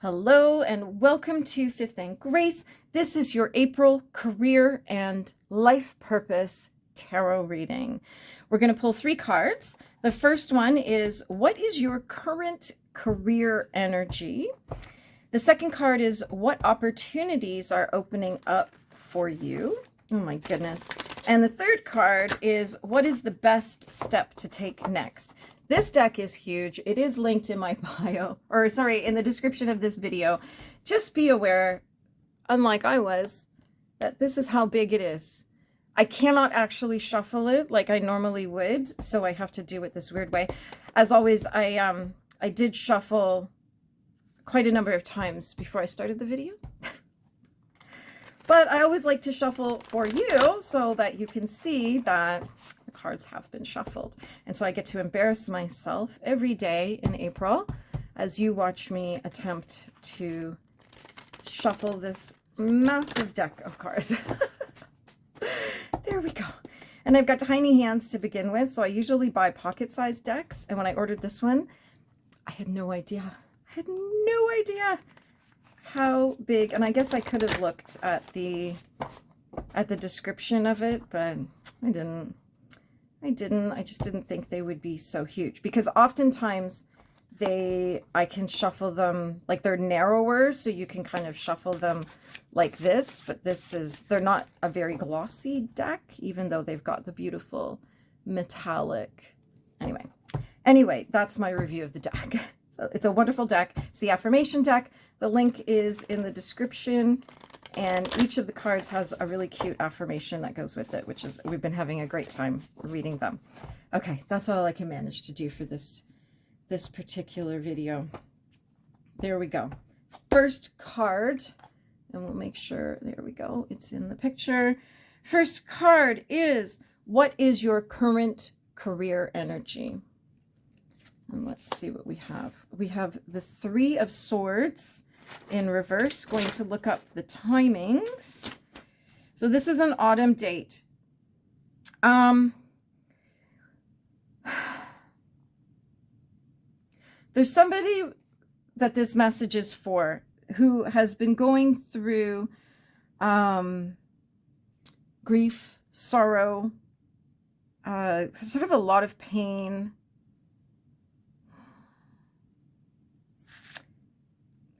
Hello and welcome to Fifth and Grace. This is your April career and life purpose tarot reading. We're going to pull 3 cards. The first one is, what is your current career energy? The second card is, what opportunities are opening up for you? Oh my goodness. And the third card is, what is the best step to take next? This deck is huge. It is linked in my bio, or sorry, in the description of this video. Just be aware, unlike I was, that this is how big it is. I cannot actually shuffle it like I normally would, so I have to do it this weird way. As always, I did shuffle quite a number of times before I started the video. But I always like to shuffle for you so that you can see that the cards have been shuffled. And so I get to embarrass myself every day in April as you watch me attempt to shuffle this massive deck of cards. There we go. And I've got tiny hands to begin with, so I usually buy pocket-sized decks. And when I ordered this one, I had no idea. I had no idea how big, and I guess I could have looked at the description of it, but I didn't. I just didn't think they would be so huge, because oftentimes I can shuffle them like they're narrower, so you can kind of shuffle them like this, but they're not a very glossy deck, even though they've got the beautiful metallic. Anyway, that's my review of the deck. So it's a wonderful deck. It's the affirmation deck. The link is in the description, and each of the cards has a really cute affirmation that goes with it, which is, we've been having a great time reading them. Okay, that's all I can manage to do for this particular video. There we go. First card, and we'll make sure, there we go, it's in the picture. First card is, what is your current career energy? And let's see what we have. We have the 3 of Swords in reverse. Going to look up the timings. So this is an autumn date. There's somebody that this message is for who has been going through grief, sorrow, sort of a lot of pain.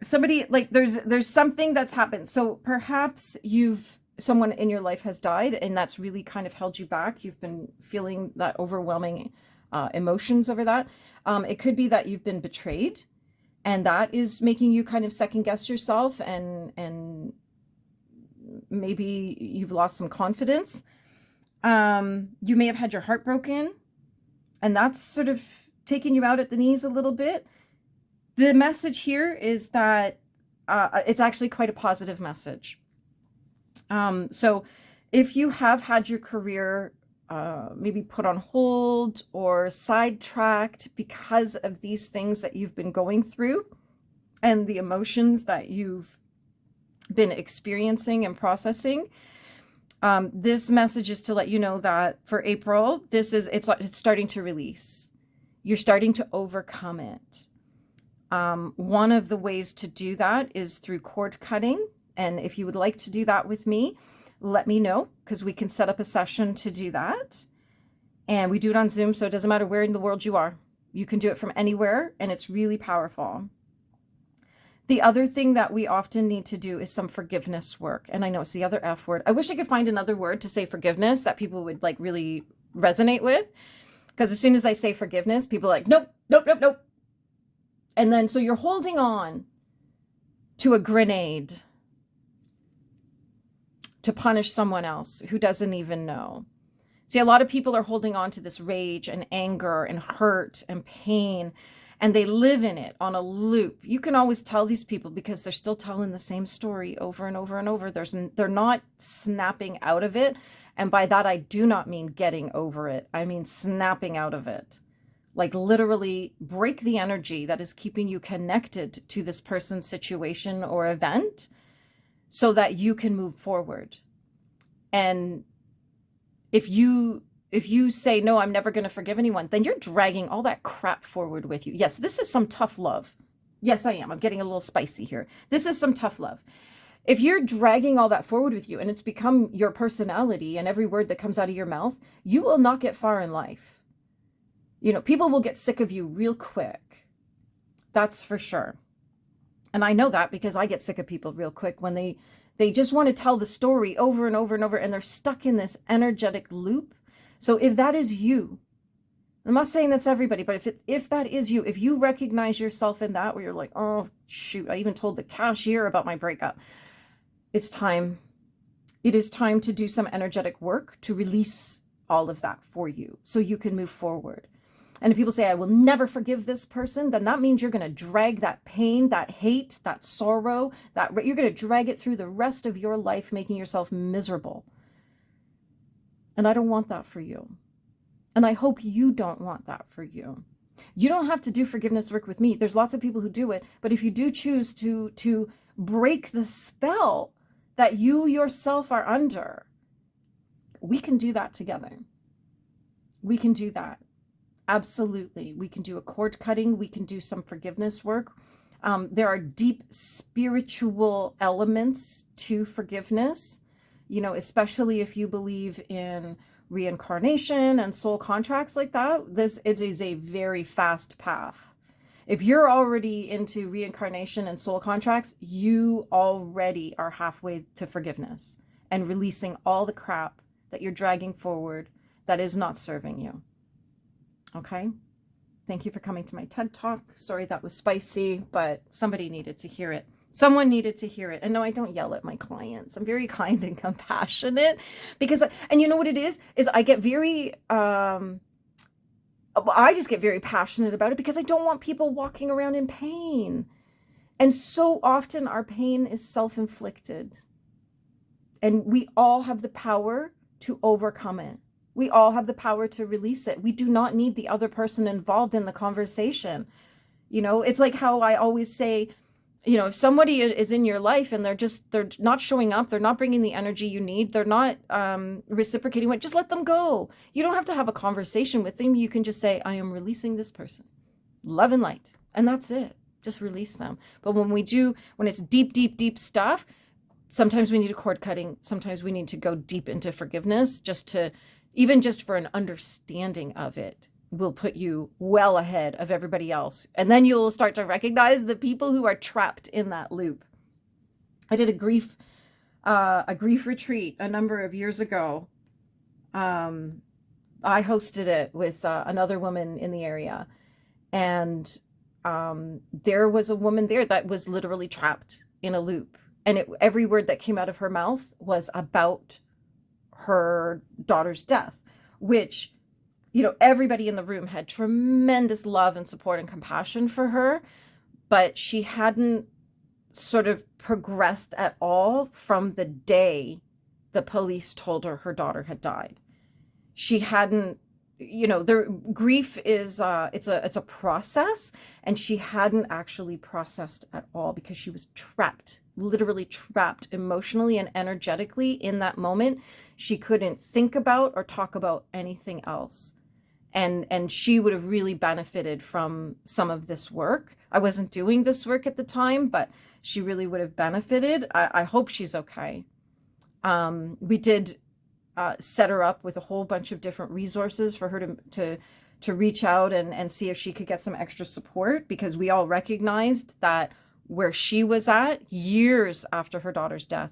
Somebody, like, there's something that's happened. So perhaps someone in your life has died, and that's really kind of held you back. You've been feeling that overwhelming emotions over that. It could be that you've been betrayed, and that is making you kind of second guess yourself, and maybe you've lost some confidence. You may have had your heart broken, and that's sort of taken you out at the knees a little bit. The message here is that it's actually quite a positive message. So if you have had your career maybe put on hold or sidetracked because of these things that you've been going through and the emotions that you've been experiencing and processing, this message is to let you know that for April, it's starting to release. You're starting to overcome it. One of the ways to do that is through cord cutting. And if you would like to do that with me, let me know, because we can set up a session to do that. And we do it on Zoom, so it doesn't matter where in the world you are. You can do it from anywhere, and it's really powerful. The other thing that we often need to do is some forgiveness work. And I know it's the other F word. I wish I could find another word to say forgiveness that people would like really resonate with. Because as soon as I say forgiveness, people are like, nope, nope, nope, nope. And then, so you're holding on to a grenade to punish someone else who doesn't even know. See, a lot of people are holding on to this rage and anger and hurt and pain, and they live in it on a loop. You can always tell these people because they're still telling the same story over and over and over. They're not snapping out of it. And by that, I do not mean getting over it. I mean snapping out of it. Like literally break the energy that is keeping you connected to this person's situation or event so that you can move forward. And if you say, no, I'm never going to forgive anyone, then you're dragging all that crap forward with you. Yes, this is some tough love. Yes, I am. I'm getting a little spicy here. This is some tough love. If you're dragging all that forward with you and it's become your personality and every word that comes out of your mouth, you will not get far in life. People will get sick of you real quick. That's for sure. And I know that because I get sick of people real quick when they just want to tell the story over and over and over, and they're stuck in this energetic loop. So if that is you, I'm not saying that's everybody, but if that is you, if you recognize yourself in that, where you're like, oh, shoot, I even told the cashier about my breakup. It's time. It is time to do some energetic work to release all of that for you so you can move forward. And if people say, I will never forgive this person, then that means you're going to drag that pain, that hate, that sorrow, you're going to drag it through the rest of your life, making yourself miserable. And I don't want that for you. And I hope you don't want that for you. You don't have to do forgiveness work with me. There's lots of people who do it. But if you do choose to break the spell that you yourself are under, we can do that together. We can do that. Absolutely. We can do a cord cutting. We can do some forgiveness work. There are deep spiritual elements to forgiveness, especially if you believe in reincarnation and soul contracts like that. This is a very fast path. If you're already into reincarnation and soul contracts, you already are halfway to forgiveness and releasing all the crap that you're dragging forward that is not serving you. Okay? Thank you for coming to my TED Talk. Sorry that was spicy, but somebody needed to hear it. Someone needed to hear it. And no, I don't yell at my clients. I'm very kind and compassionate because, and you know what it is I get very, I just get very passionate about it because I don't want people walking around in pain. And so often our pain is self-inflicted. And we all have the power to overcome it. We all have the power to release it. We do not need the other person involved in the conversation. It's like how I always say, if somebody is in your life and they're not showing up, they're not bringing the energy you need, they're not reciprocating what, just let them go. You don't have to have a conversation with them. You can just say, I am releasing this person. Love and light. And that's it. Just release them. But when it's deep, deep, deep stuff, sometimes we need a cord cutting. Sometimes we need to go deep into forgiveness even just for an understanding of it will put you well ahead of everybody else. And then you'll start to recognize the people who are trapped in that loop. I did a grief retreat a number of years ago. I hosted it with another woman in the area. And there was a woman there that was literally trapped in a loop. And every word that came out of her mouth was about her daughter's death, which, everybody in the room had tremendous love and support and compassion for her, but she hadn't sort of progressed at all from the day the police told her daughter had died. She hadn't, their grief is, it's a process, and she hadn't actually processed at all because she was trapped, literally trapped emotionally and energetically in that moment. She couldn't think about or talk about anything else. And she would have really benefited from some of this work. I wasn't doing this work at the time, but she really would have benefited. I hope she's okay. We did set her up with a whole bunch of different resources for her to reach out and see if she could get some extra support, because we all recognized that where she was at years after her daughter's death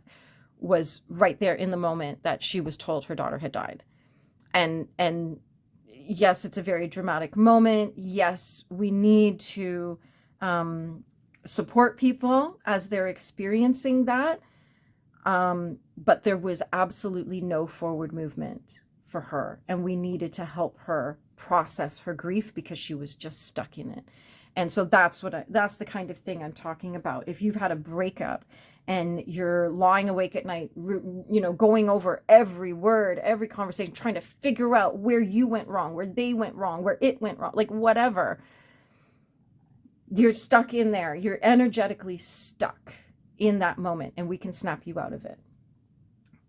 was right there in the moment that she was told her daughter had died. And yes, it's a very dramatic moment. Yes, we need to support people as they're experiencing that. But there was absolutely no forward movement for her. And we needed to help her process her grief because she was just stuck in it. And so that's the kind of thing I'm talking about. If you've had a breakup and you're lying awake at night, going over every word, every conversation, trying to figure out where you went wrong, where they went wrong, where it went wrong, like whatever, you're stuck in there. You're energetically stuck in that moment, and we can snap you out of it.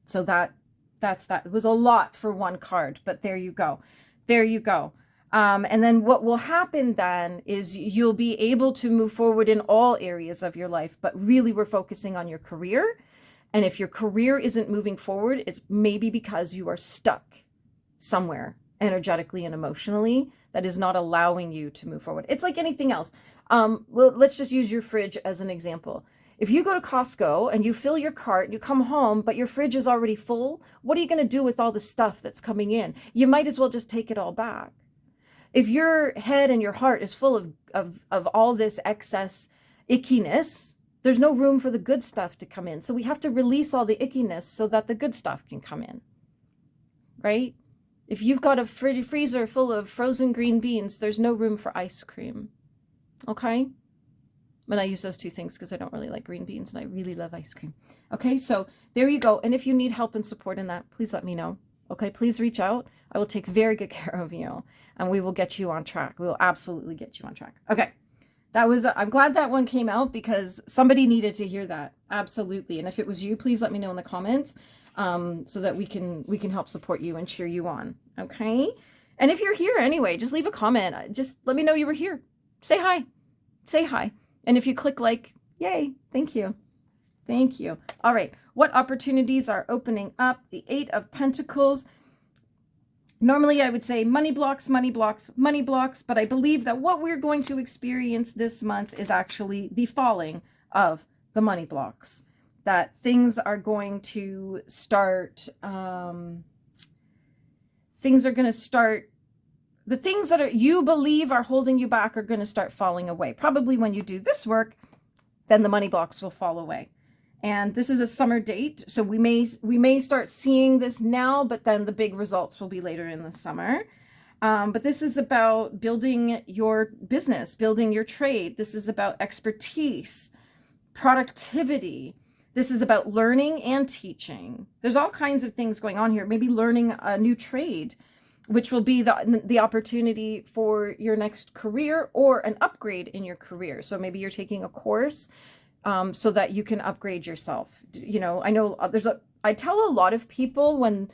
So that's that. It was a lot for one card, but there you go. There you go. And then what will happen then is you'll be able to move forward in all areas of your life, but really we're focusing on your career. And if your career isn't moving forward, it's maybe because you are stuck somewhere energetically and emotionally that is not allowing you to move forward. It's like anything else. Well, let's just use your fridge as an example. If you go to Costco and you fill your cart, you come home, but your fridge is already full, what are you going to do with all the stuff that's coming in? You might as well just take it all back. If your head and your heart is full of all this excess ickiness, there's no room for the good stuff to come in. So we have to release all the ickiness so that the good stuff can come in, right? If you've got a freezer full of frozen green beans, there's no room for ice cream, okay? And I use those two things because I don't really like green beans and I really love ice cream. Okay, so there you go. And if you need help and support in that, please let me know. Okay, please reach out. I will take very good care of you and we will get you on track. We will absolutely get you on track. Okay, that was, I'm glad that one came out because somebody needed to hear that. Absolutely. And if it was you, please let me know in the comments so that we can help support you and cheer you on. Okay. And if you're here anyway, just leave a comment. Just let me know you were here. Say hi. Say hi. And if you click like, yay, thank you. Thank you. All right. What opportunities are opening up? The 8 of Pentacles. Normally I would say money blocks, money blocks, money blocks, but I believe that what we're going to experience this month is actually the falling of the money blocks. That things are going to start, the things that you believe are holding you back are going to start falling away. Probably when you do this work, then the money blocks will fall away. And this is a summer date, so we may start seeing this now, but then the big results will be later in the summer. But this is about building your business, building your trade. This is about expertise, productivity. This is about learning and teaching. There's all kinds of things going on here. Maybe learning a new trade, which will be the opportunity for your next career or an upgrade in your career. So maybe you're taking a course so that you can upgrade yourself. You know, I know I tell a lot of people when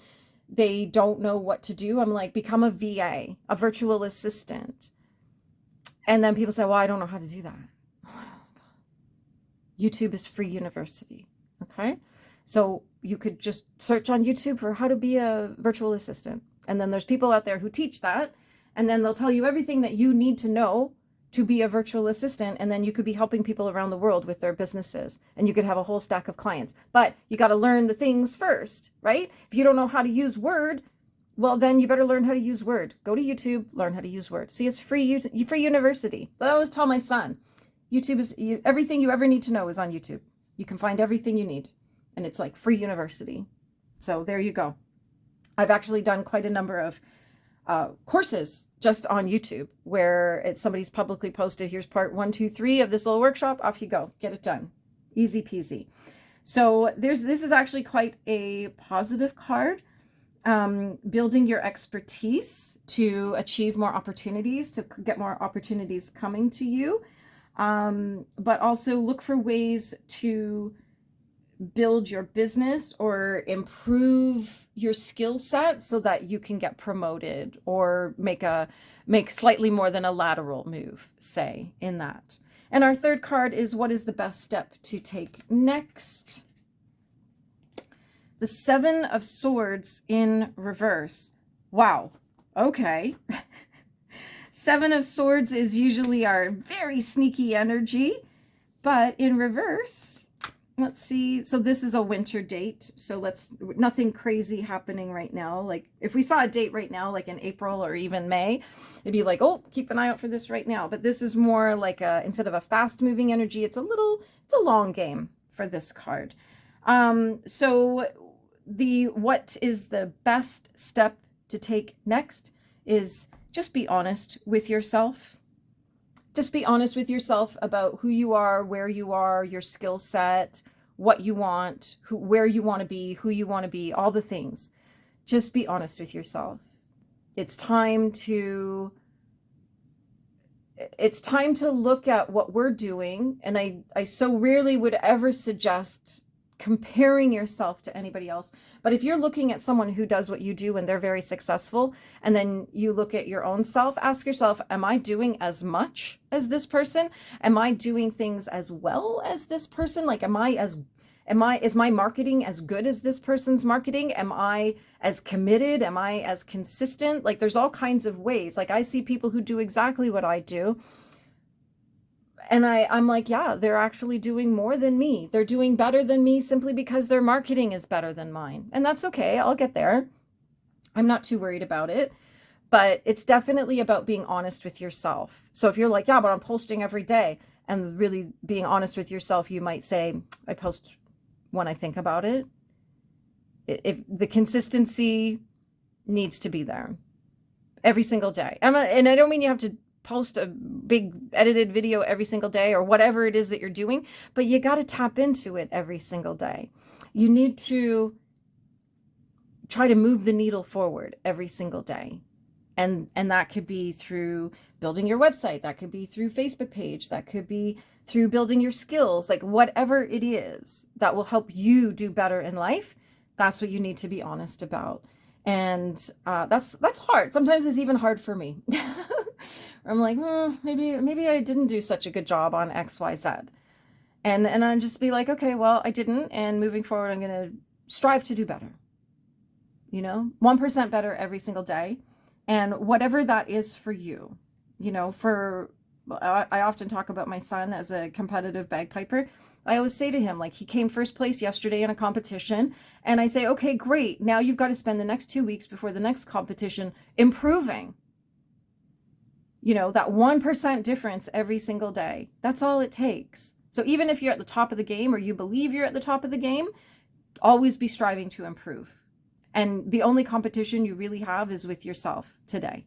they don't know what to do, I'm like, become a VA, a virtual assistant. And then people say, well, I don't know how to do that. YouTube is free university. Okay. So you could just search on YouTube for how to be a virtual assistant. And then there's people out there who teach that. And then they'll tell you everything that you need to know to be a virtual assistant. And then you could be helping people around the world with their businesses. And you could have a whole stack of clients. But you got to learn the things first, right? If you don't know how to use Word, well, then you better learn how to use Word. Go to YouTube, learn how to use Word. See, it's free university. I always tell my son, YouTube is, everything you ever need to know is on YouTube. You can find everything you need. And it's like free university. So there you go. I've actually done quite a number of courses just on YouTube where somebody's publicly posted, here's part 1, 2, 3 of this little workshop. Off you go. Get it done. Easy peasy. So this is actually quite a positive card. Building your expertise to achieve more opportunities, to get more opportunities coming to you. But also look for ways to build your business or improve your skill set so that you can get promoted or make slightly more than a lateral move, say, in that. And our third card is, what is the best step to take next? The 7 of Swords in reverse. Wow. Okay. 7 of Swords is usually our very sneaky energy, but in reverse, let's see. So this is a winter date. So nothing crazy happening right now. Like if we saw a date right now, like in April or even May, it'd be like, oh, keep an eye out for this right now. But this is more like instead of a fast moving energy, it's a long game for this card. So what is the best step to take next is just be honest with yourself. Just be honest with yourself about who you are, where you are, your skill set, what you want, where you want to be, who you want to be, all the things. Just be honest with yourself. It's time to look at what we're doing. And I so rarely would ever suggest comparing yourself to anybody else. But if you're looking at someone who does what you do and they're very successful, and then you look at your own self, ask yourself, am I doing as much as this person? Am I doing things as well as this person? Like, is my marketing as good as this person's marketing? Am I as committed? Am I as consistent? Like, there's all kinds of ways. Like, I see people who do exactly what I do, and I'm like, yeah, they're actually doing more than me. They're doing better than me simply because their marketing is better than mine. And that's okay. I'll get there. I'm not too worried about it. But it's definitely about being honest with yourself. So if you're like, yeah, but I'm posting every day, and really being honest with yourself, you might say, I post when I think about it. If the consistency needs to be there every single day. And I don't mean you have to post a big edited video every single day or whatever it is that you're doing, but you got to tap into it every single day. You need to try to move the needle forward every single day. And that could be through building your website. That could be through Facebook page. That could be through building your skills, like whatever it is that will help you do better in life. That's what you need to be honest about. And that's hard. Sometimes it's even hard for me. I'm like, maybe I didn't do such a good job on X, Y, Z. And I'll just be like, okay, well, I didn't. And moving forward, I'm going to strive to do better. 1% better every single day. And whatever that is for you, I often talk about my son as a competitive bagpiper. I always say to him, like, he came first place yesterday in a competition. And I say, okay, great. Now you've got to spend the next 2 weeks before the next competition improving. That 1% difference every single day. That's all it takes. So even if you're at the top of the game, or you believe you're at the top of the game, always be striving to improve. And the only competition you really have is with yourself today.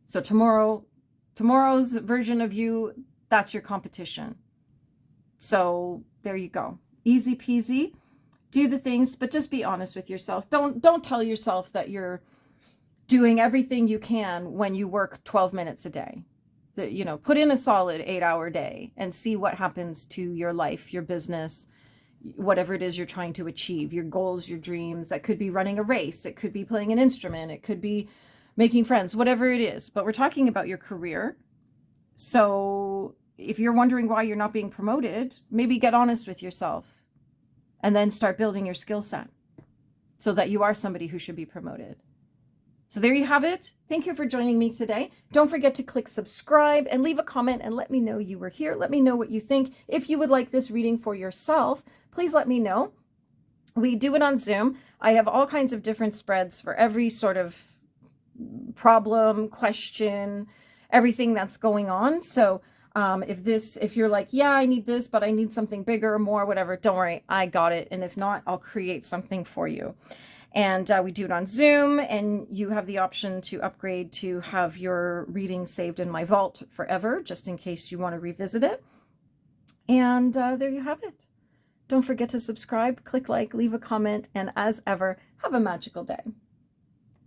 So tomorrow's version of you, that's your competition. So there you go. Easy peasy. Do the things, but just be honest with yourself. Don't tell yourself that you're doing everything you can when you work 12 minutes a day. Put in a solid 8-hour day and see what happens to your life, your business, whatever it is you're trying to achieve, your goals, your dreams. That could be running a race. It could be playing an instrument. It could be making friends, whatever it is. But we're talking about your career. So if you're wondering why you're not being promoted, maybe get honest with yourself and then start building your skill set so that you are somebody who should be promoted. So there you have it. Thank you for joining me today. Don't forget to click subscribe and leave a comment and let me know you were here. Let me know what you think. If you would like this reading for yourself, please let me know. We do it on Zoom. I have all kinds of different spreads for every sort of problem, question, everything that's going on. So if you're like, yeah, I need this, but I need something bigger, more, whatever, don't worry, I got it. And if not, I'll create something for you. And we do it on Zoom, and you have the option to upgrade to have your reading saved in my vault forever, just in case you want to revisit it. And there you have it. Don't forget to subscribe, click like, leave a comment, and as ever, have a magical day.